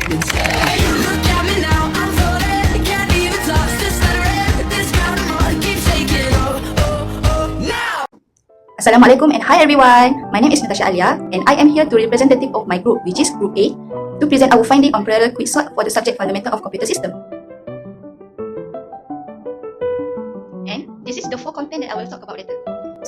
Look at me now, I'm floating, can't even talk, still stuttering. This kind of heart keeps taking now. Assalamualaikum and hi everyone. My name is Natasha Alia and I am here to representative of my group, which is Group A, to present our finding on parallel quicksort for the subject Fundamental of Computer System. And this is the 4 content that I will talk about later.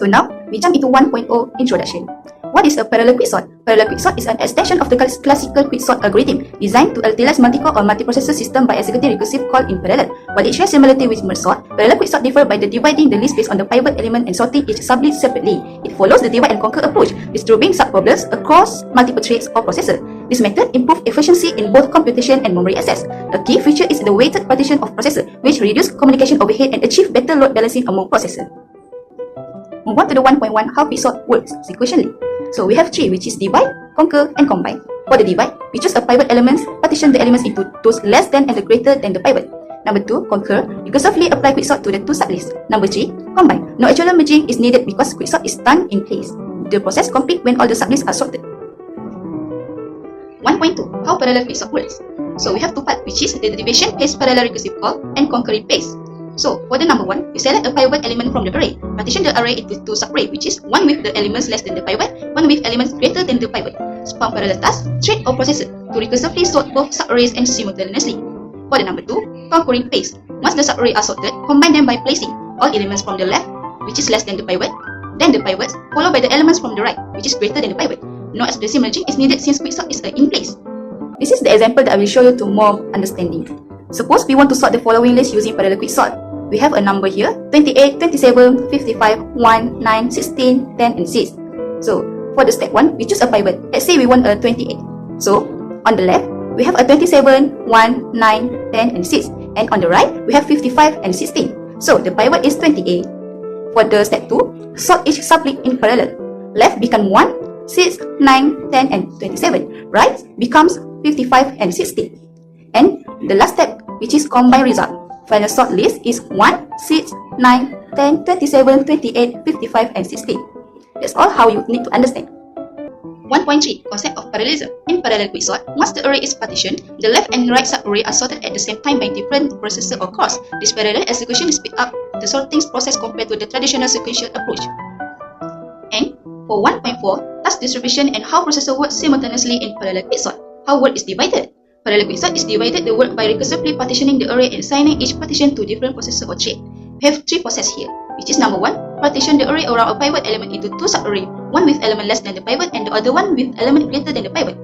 So now, we jump into 1.0 introduction. What is a parallel quicksort? Parallel quicksort is an extension of the classical quicksort algorithm designed to utilize multi-core or multiprocessor system by executing recursive call in parallel. While it shares similarity with merge sort, parallel quicksort differ by the dividing the list based on the pivot element and sorting each sublist separately. It follows the divide and conquer approach, distributing subproblems across multiple threads or processor. This method improves efficiency in both computation and memory access. A key feature is the weighted partition of processor, which reduces communication overhead and achieve better load balancing among processors. Move on to the 1.1 how quicksort works sequentially. So we have 3, which is divide, conquer, and combine. For the divide, we choose a pivot elements, partition the elements into those less than and the greater than the pivot. Number 2, conquer, recursively apply quicksort to the 2 sublists. Number 3, combine. No actual merging is needed because quicksort is done in place. The process complete when all the sublists are sorted. 1.2 how parallel quicksort works. So we have 2 parts, which is the division paste parallel recursive call and concurrent paste. So, for the number 1, we select a pivot element from the array. Partition the array into 2 subarray, which is one with the elements less than the pivot, one with elements greater than the pivot. Spawn parallel task, thread or processor to recursively sort both subarrays and simultaneously. For the number 2, concurrent paste. Once the subarray are sorted, combine them by placing all elements from the left, which is less than the pivot, then the pivots, followed by the elements from the right, which is greater than the pivot. No explicit merging is needed since quicksort is in place. This is the example that I will show you to more understanding. Suppose we want to sort the following list using parallel quicksort. We have a number here, 28, 27, 55, 1, 9, 16, 10, and 6. So, for the step 1, we choose a pivot. Let's say we want a 28. So, on the left, we have a 27, 1, 9, 10, and 6. And on the right, we have 55 and 16. So, the pivot is 28. For the step 2, sort each sublet in parallel. Left becomes 1, 6, 9, 10, and 27. Right becomes 55 and 16. And the last step, which is combine result. Final sort list is 1, 6, 9, 10, 27, 28, 55, and 16. That's all how you need to understand. 1.3 Concept of parallelism. In parallel quicksort, once the array is partitioned, the left and right subarray are sorted at the same time by different processor or cores. This parallel execution speeds up the sorting process compared to the traditional sequential approach. And for 1.4 Task distribution and how processor works simultaneously in parallel quicksort. How work is divided. Parallel quicksort is divided the work by recursively partitioning the array and assigning each partition to different processor or thread. We have 3 processes here, which is number 1, partition the array around a pivot element into 2 subarray, one with element less than the pivot and the other one with element greater than the pivot.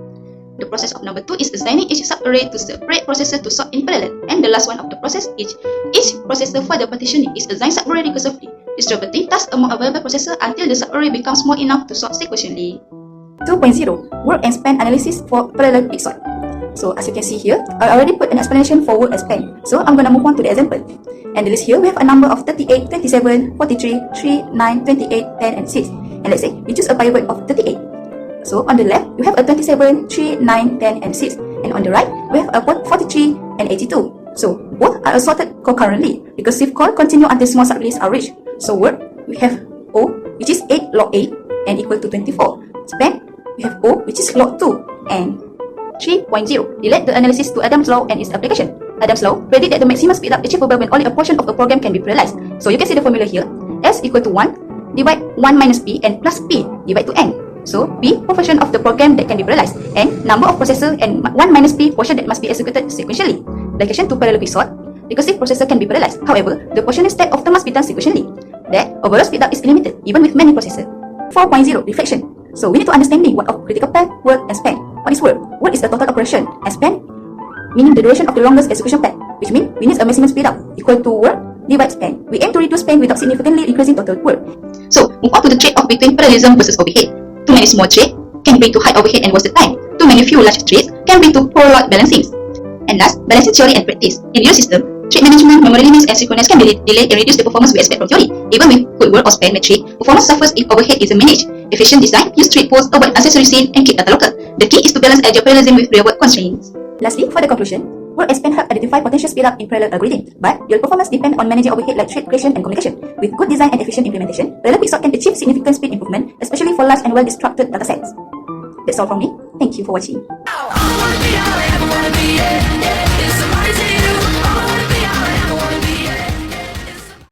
The process of number 2 is assigning each subarray to separate processor to sort in parallel, and the last one of the process is each processor for the partitioning is assigned subarray recursively, distributing tasks among available processor until the subarray becomes small enough to sort sequentially. 2.0 Work and span analysis for parallel quicksort. So as you can see here, I already put an explanation for work and span. So I'm gonna move on to the example. And the list here, we have a number of 38, 27, 43, 3, 9, 28, 10, and 6. And let's say we choose a pivot of 38. So on the left, we have a 27, 3, 9, 10, and 6. And on the right, we have a 43 and 82. So both are assorted concurrently. Recursive call continue until small sublists are reached. So work, we have O, which is 8 log 8 and equal to 24. Span, we have O, which is log 2 and 3.0 Relate the analysis to Adam's law and its application. Adam's law predict that the maximum speedup achievable when only a portion of a program can be parallelized. So you can see the formula here. S equal to 1 divide 1 minus P and plus P divide to N. So P portion of the program that can be parallelized and number of processor and 1 minus P portion that must be executed sequentially. Application to parallel quicksort. Recursive processor can be parallelized. However, the portioning step often must be done sequentially. That overall speedup is limited even with many processors. 4.0 Reflection. So we need to understanding what of critical path, work, and span. What is work? Work is the total operation, and span meaning the duration of the longest execution path, which means we need a maximum speedup equal to work divide span. We aim to reduce span without significantly increasing total work. So move on to the trade-off between parallelism versus overhead. Too many small threads can bring to high overhead and wasted time. Too many few large threads can bring to poor load balancing. And last, balancing theory and practice. In your system, thread management, memory limits, and synchronous can be delayed and reduce the performance we expect from theory. Even with good work or span metric, performance suffers if overhead isn't managed. Efficient design, use thread pools, avoid unnecessary scene, and keep data local. The key is to balance agile parallelism with real-world constraints. Lastly, for the conclusion, work and span help identify potential speed-up in parallel algorithm, but real performance depends on managing overhead like thread creation and communication. With good design and efficient implementation, parallel quicksort can achieve significant speed improvement, especially for large and well-structured datasets. That's all from me. Thank you for watching.